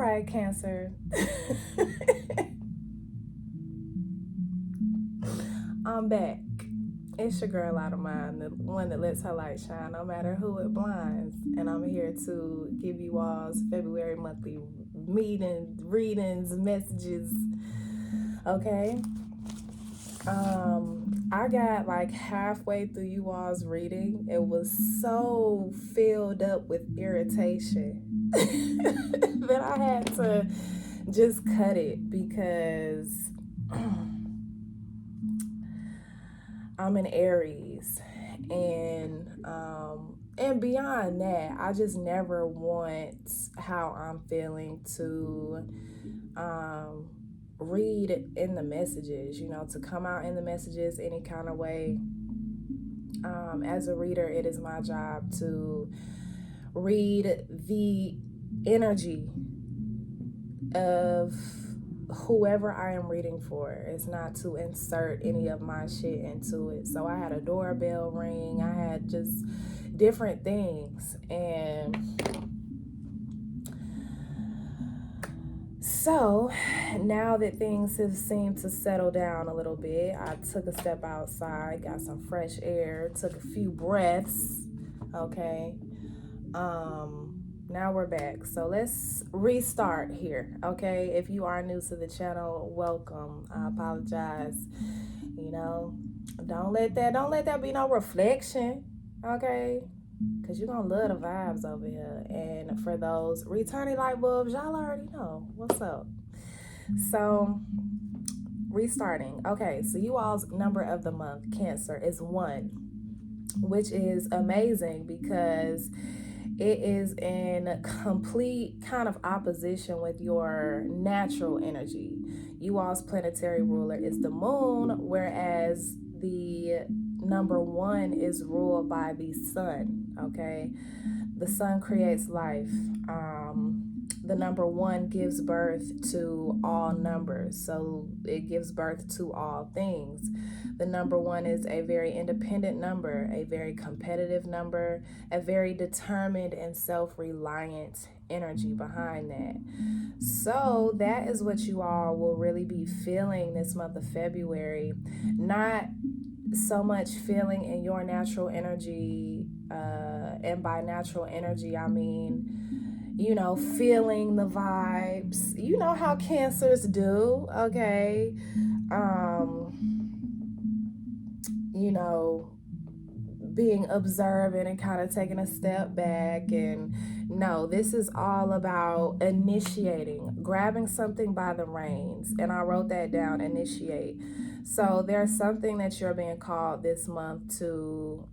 right, Cancer. I'm back. It's your girl out of mine, the one that lets her light shine no matter who it blinds. And I'm here to give you all's February monthly readings, messages. Okay? I got like halfway through you all's reading. It was so filled up with irritation that I had to just cut it because I'm an Aries, and beyond that, I just never want how I'm feeling to read in the messages, to come out in the messages any kind of way. As a reader, it is my job to read the energy of whoever I am reading for. It's not to insert any of my shit into it. So I had a doorbell ring, I had just different things, and so now that things have seemed to settle down a little bit, I took a step outside, got some fresh air, took a few breaths. Okay. Now we're back. So let's restart here. Okay. If you are new to the channel, welcome. I apologize. Don't let that be no reflection. Okay. Because you're going to love the vibes over here. And for those returning light bulbs, y'all already know what's up. So, restarting. Okay, so you all's number of the month, Cancer, is 1, which is amazing because it is in complete kind of opposition with your natural energy. You all's planetary ruler is the moon, whereas the number 1 is ruled by the sun. Okay, the sun creates life. The number 1 gives birth to all numbers, so it gives birth to all things. The number 1 is a very independent number, a very competitive number, a very determined and self-reliant energy behind that. So that is what you all will really be feeling this month of February. Not so much feeling in your natural energy, and by natural energy I mean feeling the vibes. You know how Cancers do, okay? Being observant and kind of taking a step back. And no, this is all about initiating, grabbing something by the reins. And I wrote that down, initiate. So there's something that you're being called this month to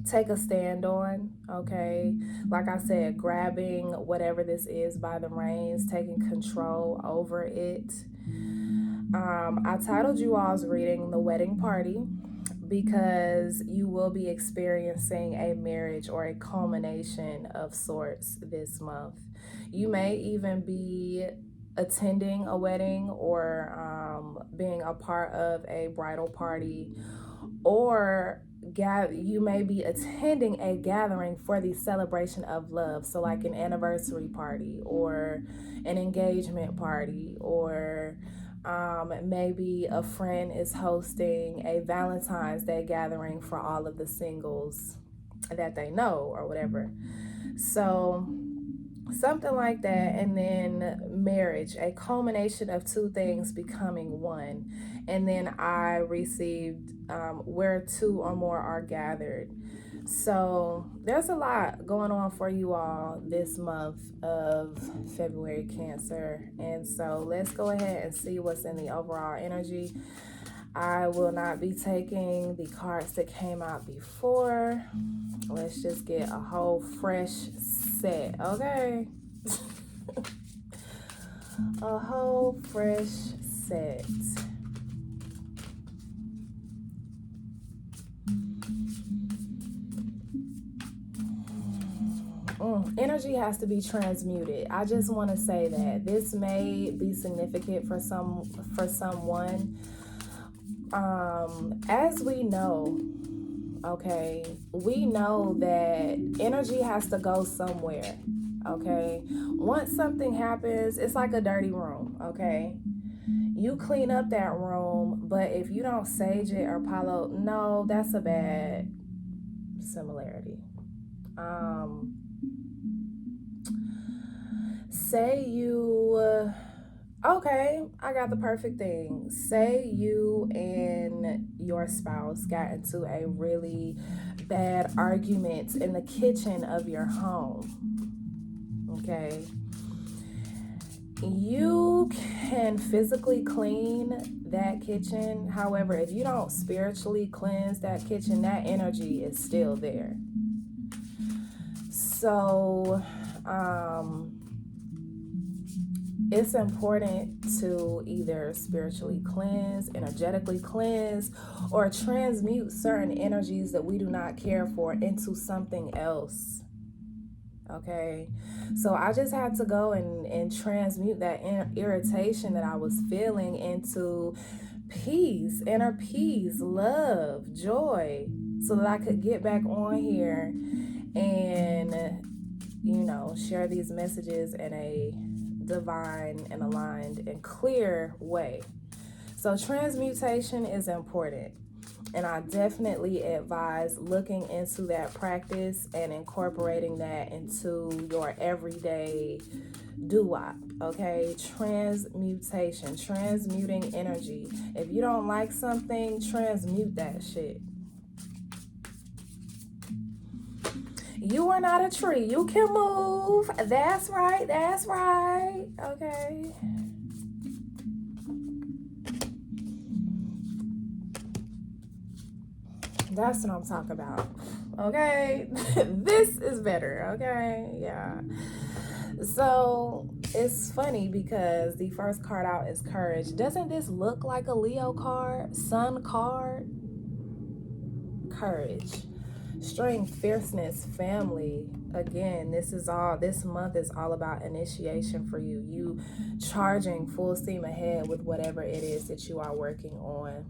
take a stand on, okay? Like I said, grabbing whatever this is by the reins, taking control over it. I titled you all's reading The Wedding Party because you will be experiencing a marriage or a culmination of sorts this month. You may even be attending a wedding or being a part of a bridal party, or you may be attending a gathering for the celebration of love. So like an anniversary party or an engagement party, or maybe a friend is hosting a Valentine's Day gathering for all of the singles that they know or whatever. So something like that. And then marriage, a culmination of 2 things becoming 1. And then I received where 2 or more are gathered. So there's a lot going on for you all this month of February, Cancer. And so let's go ahead and see what's in the overall energy. I will not be taking the cards that came out before. Let's just get a whole fresh set, okay? A whole fresh set. Energy has to be transmuted. I just want to say that this may be significant for someone. As we know, okay, we know that energy has to go somewhere. okay? Once something happens, it's like a dirty room, okay? You clean up that room, but if you don't sage it or follow, no, that's a bad similarity. Say you, okay, I got the perfect thing. Say you and your spouse got into a really bad argument in the kitchen of your home, okay? You can physically clean that kitchen. However, if you don't spiritually cleanse that kitchen, that energy is still there. So, it's important to either spiritually cleanse, energetically cleanse, or transmute certain energies that we do not care for into something else. Okay, so I just had to go and transmute that irritation that I was feeling into peace, inner peace, love, joy, so that I could get back on here and, share these messages in a divine and aligned and clear way. So transmutation is important. And I definitely advise looking into that practice and incorporating that into your everyday doo-wop, okay? Transmutation, transmuting energy. If you don't like something, transmute that shit. You are not a tree. You can move. That's right. That's right. Okay. That's what I'm talking about. Okay. This is better. Okay. Yeah. So it's funny because the first card out is courage. Doesn't this look like a Leo card? Sun card? Courage. Strength, fierceness, family. Again, this month is all about initiation for you. You charging full steam ahead with whatever it is that you are working on.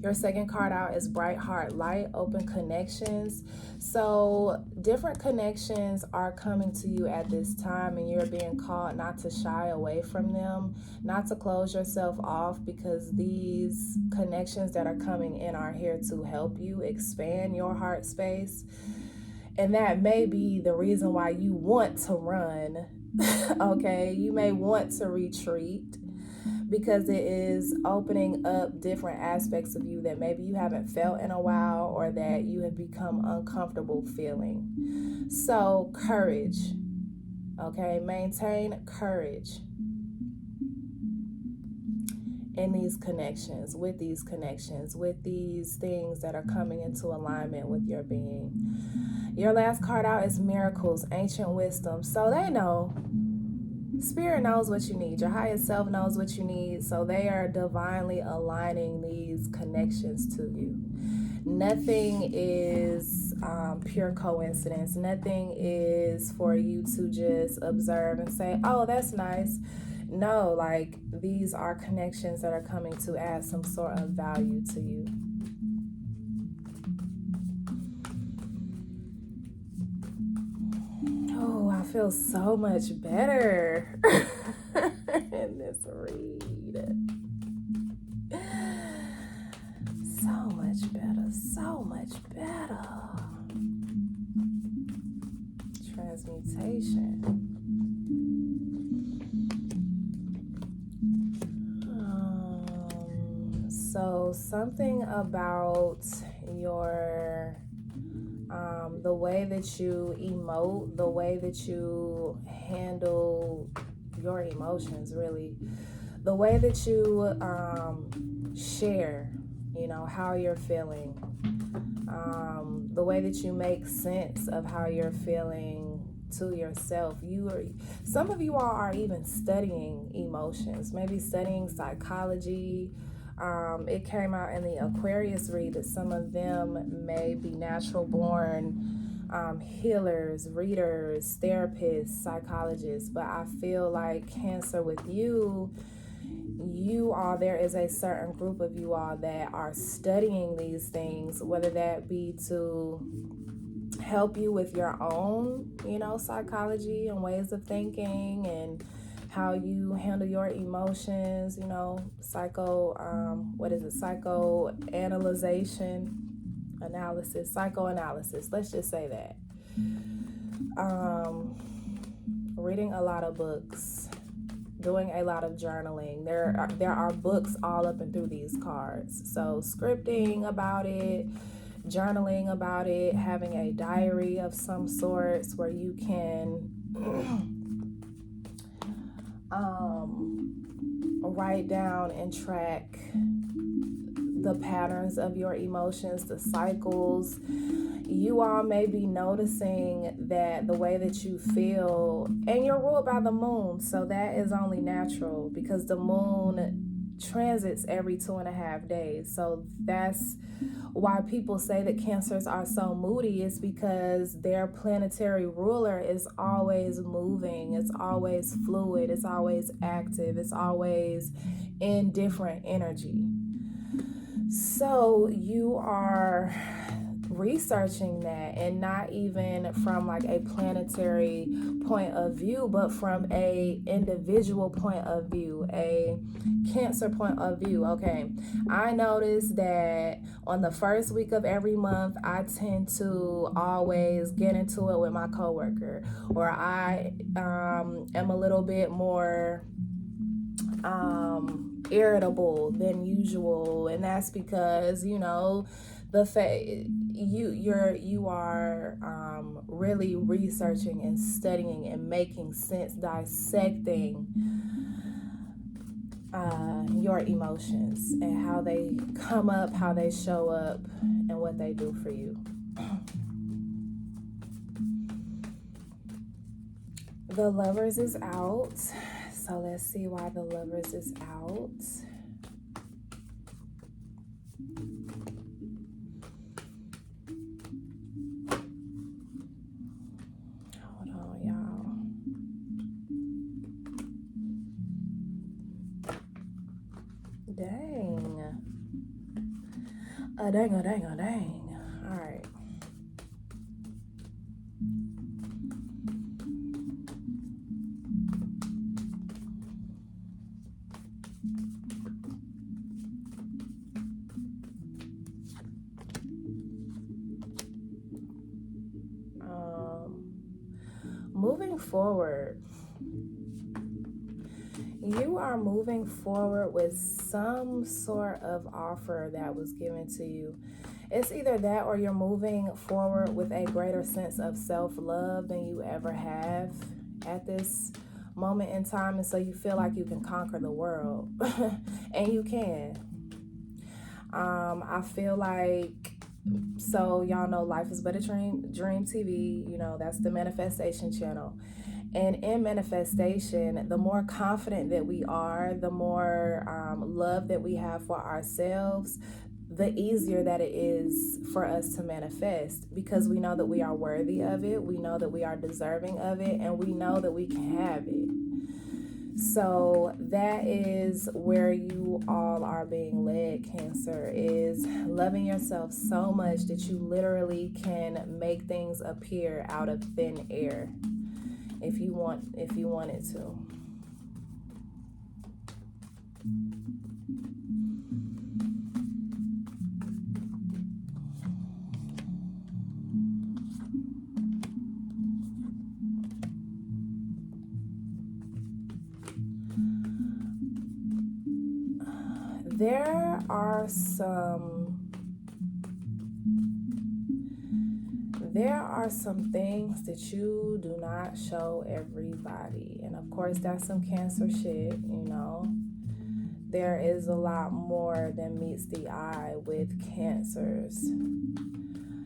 Your second card out is bright heart light, open connections. So different connections are coming to you at this time, and you're being called not to shy away from them, not to close yourself off, because these connections that are coming in are here to help you expand your heart space. And that may be the reason why you want to run. Okay, you may want to retreat, because it is opening up different aspects of you that maybe you haven't felt in a while, or that you have become uncomfortable feeling. So courage, okay? Maintain courage in these connections, with these things that are coming into alignment with your being. Your last card out is miracles, ancient wisdom. So they know. Spirit knows what you need. Your higher self knows what you need. So they are divinely aligning these connections to you. Nothing is pure coincidence. Nothing is for you to just observe and say, oh, that's nice. No, like, these are connections that are coming to add some sort of value to you. Oh, I feel so much better in this read. So much better, so much better. Transmutation. So something about your the way that you emote, the way that you handle your emotions, really, the way that you share, how you're feeling, the way that you make sense of how you're feeling to yourself. Some of you all are even studying emotions, maybe studying psychology. It came out in the Aquarius read that some of them may be natural born healers, readers, therapists, psychologists. But I feel like Cancer, with you all, there is a certain group of you all that are studying these things, whether that be to help you with your own, psychology and ways of thinking and how you handle your emotions, psychoanalysis, let's just say that. Reading a lot of books, doing a lot of journaling. There are books all up and through these cards. So scripting about it, journaling about it, having a diary of some sorts where you can write down and track the patterns of your emotions, the cycles. You all may be noticing that the way that you feel, and you're ruled by the moon, so that is only natural because the moon transits every 2.5 days. So that's why people say that Cancers are so moody, is because their planetary ruler is always moving, it's always fluid, it's always active, it's always in different energy. So you are researching that, and not even from like a planetary point of view, but from a individual point of view, a Cancer point of view. Okay, I noticed that on the first week of every month, I tend to always get into it with my coworker, or I am a little bit more irritable than usual, and that's because you are really researching and studying and making sense, dissecting your emotions and how they come up, how they show up, and what they do for you. The Lovers is out. So let's see why the Lovers is out. Hold on, y'all. Dang. Dang. All right. Moving forward, you are moving forward with some sort of offer that was given to you. It's either that, or you're moving forward with a greater sense of self-love than you ever have at this moment in time, and so you feel like you can conquer the world. And you can. I feel like, so y'all know Life is But a Dream TV, that's the manifestation channel. And in manifestation, the more confident that we are, the more love that we have for ourselves, the easier that it is for us to manifest, because we know that we are worthy of it, we know that we are deserving of it, and we know that we can have it. So that is where you all are being led, Cancer, is loving yourself so much that you literally can make things appear out of thin air if you wanted to. There are some things that you do not show everybody. And of course, that's some Cancer shit, There is a lot more than meets the eye with Cancers.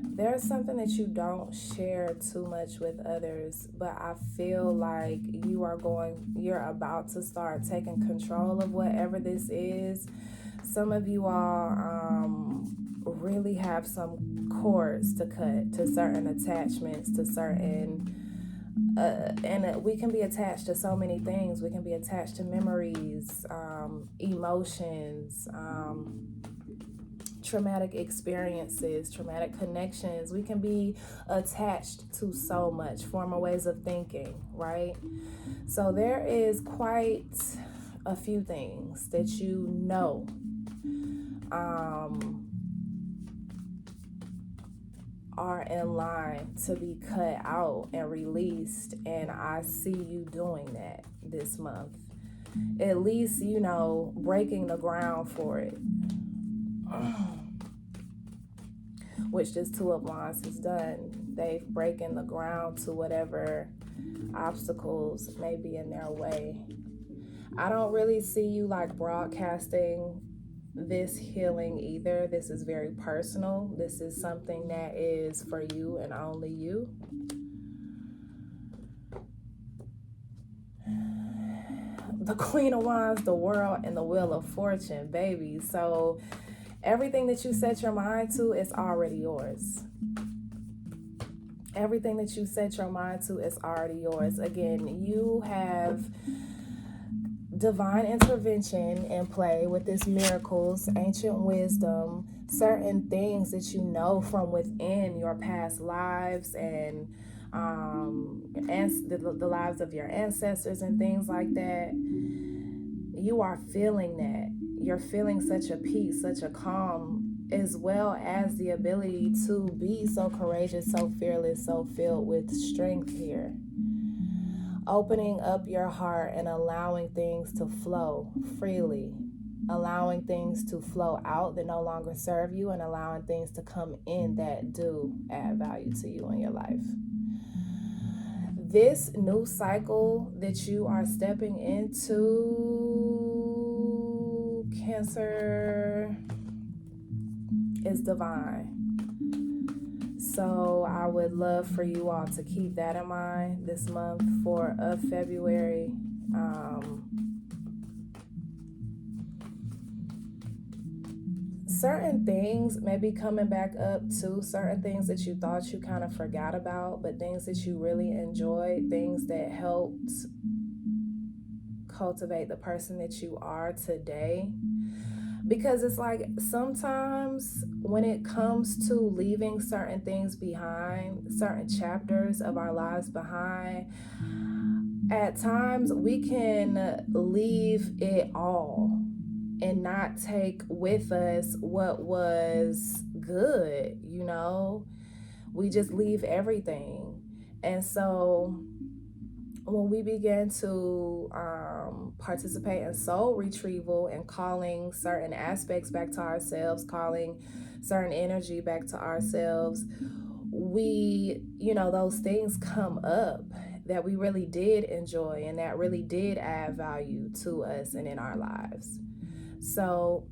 There's something that you don't share too much with others, but I feel like you're about to start taking control of whatever this is. Some of you all really have some cords to cut to certain attachments, to certain and we can be attached to so many things. We can be attached to memories, emotions, traumatic experiences, traumatic connections. We can be attached to so much, former ways of thinking, right? So there is quite a few things that you know are in line to be cut out and released, and I see you doing that this month. At least, breaking the ground for it. Which this Two of Wands has done. They've breaking the ground to whatever obstacles may be in their way. I don't really see you like broadcasting this healing either. This is very personal. This is something that is for you and only you. The Queen of Wands, the World, and the Wheel of Fortune, baby. So everything that you set your mind to is already yours. Everything that you set your mind to is already yours. Again, you have divine intervention in play with this miracles, ancient wisdom, certain things that you know from within your past lives and the lives of your ancestors and things like that. You are feeling that. You're feeling such a peace, such a calm, as well as the ability to be so courageous, so fearless, so filled with strength here. Opening up your heart and allowing things to flow freely. Allowing things to flow out that no longer serve you, and allowing things to come in that do add value to you in your life. This new cycle that you are stepping into, Cancer, is divine. So I would love for you all to keep that in mind this month of February. Certain things may be coming back up too, certain things that you thought you kind of forgot about, but things that you really enjoyed, things that helped cultivate the person that you are today. Because it's like sometimes when it comes to leaving certain things behind, certain chapters of our lives behind, at times we can leave it all and not take with us what was good, We just leave everything. And so when we begin to participate in soul retrieval and calling certain aspects back to ourselves, calling certain energy back to ourselves, we, those things come up that we really did enjoy and that really did add value to us and in our lives. So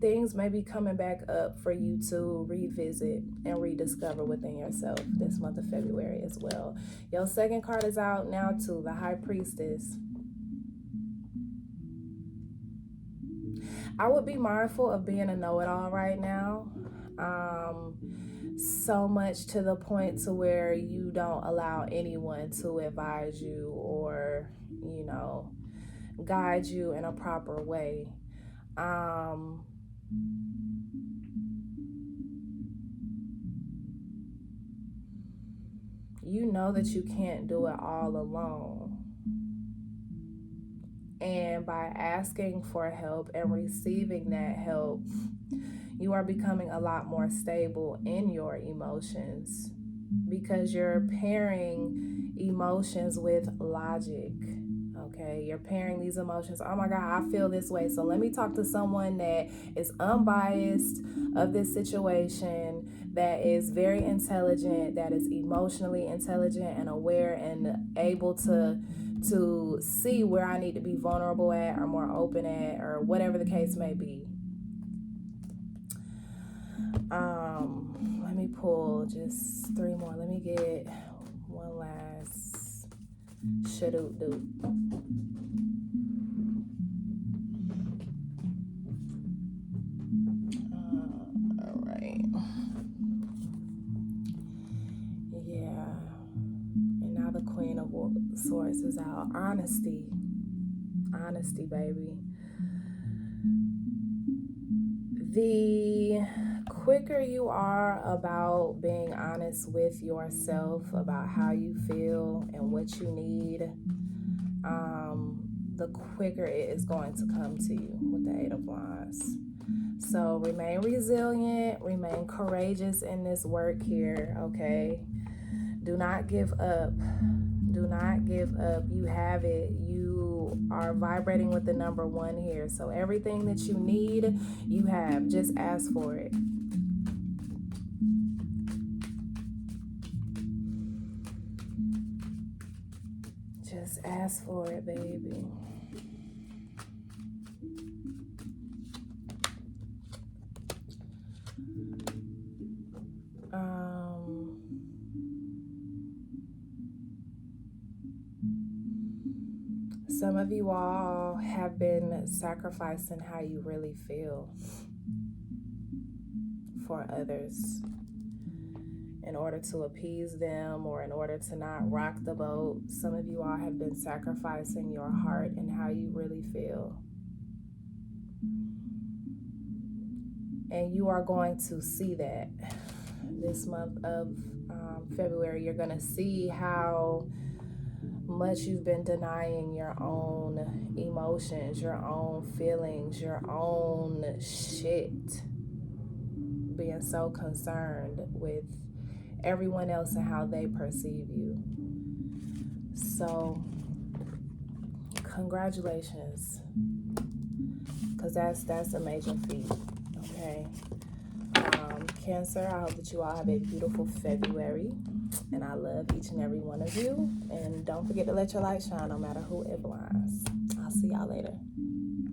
things may be coming back up for you to revisit and rediscover within yourself this month of February as well. Your second card is out now too, the High Priestess. I would be mindful of being a know-it-all right now. So much to the point to where you don't allow anyone to advise you or, guide you in a proper way. You know that you can't do it all alone. And by asking for help and receiving that help, you are becoming a lot more stable in your emotions because you're pairing emotions with logic. Okay, you're pairing these emotions. Oh my God, I feel this way. So let me talk to someone that is unbiased of this situation, that is very intelligent, that is emotionally intelligent and aware and able to see where I need to be vulnerable at or more open at or whatever the case may be. Let me pull just 3 more. Let me get one last shadoot. All right. Yeah. And now the Queen of Swords is out. Honesty, baby. The quicker you are about being honest with yourself about how you feel and what you need, the quicker it is going to come to you with the Eight of Wands. So remain resilient, remain courageous in this work here, okay? Do not give up. Do not give up. You have it. You are vibrating with the number 1 here. So everything that you need, you have. Just ask for it. Just ask for it, baby. Some of you all have been sacrificing how you really feel for others in order to appease them or in order to not rock the boat. Some of you all have been sacrificing your heart and how you really feel. And you are going to see that this month of February. You're going to see how much you've been denying your own emotions, your own feelings, your own shit, being so concerned with everyone else and how they perceive you. So congratulations, because that's a major feat. Okay, Cancer, I hope that you all have a beautiful February, and I love each and every one of you. And don't forget to let your light shine no matter who it blinds. I'll see y'all later.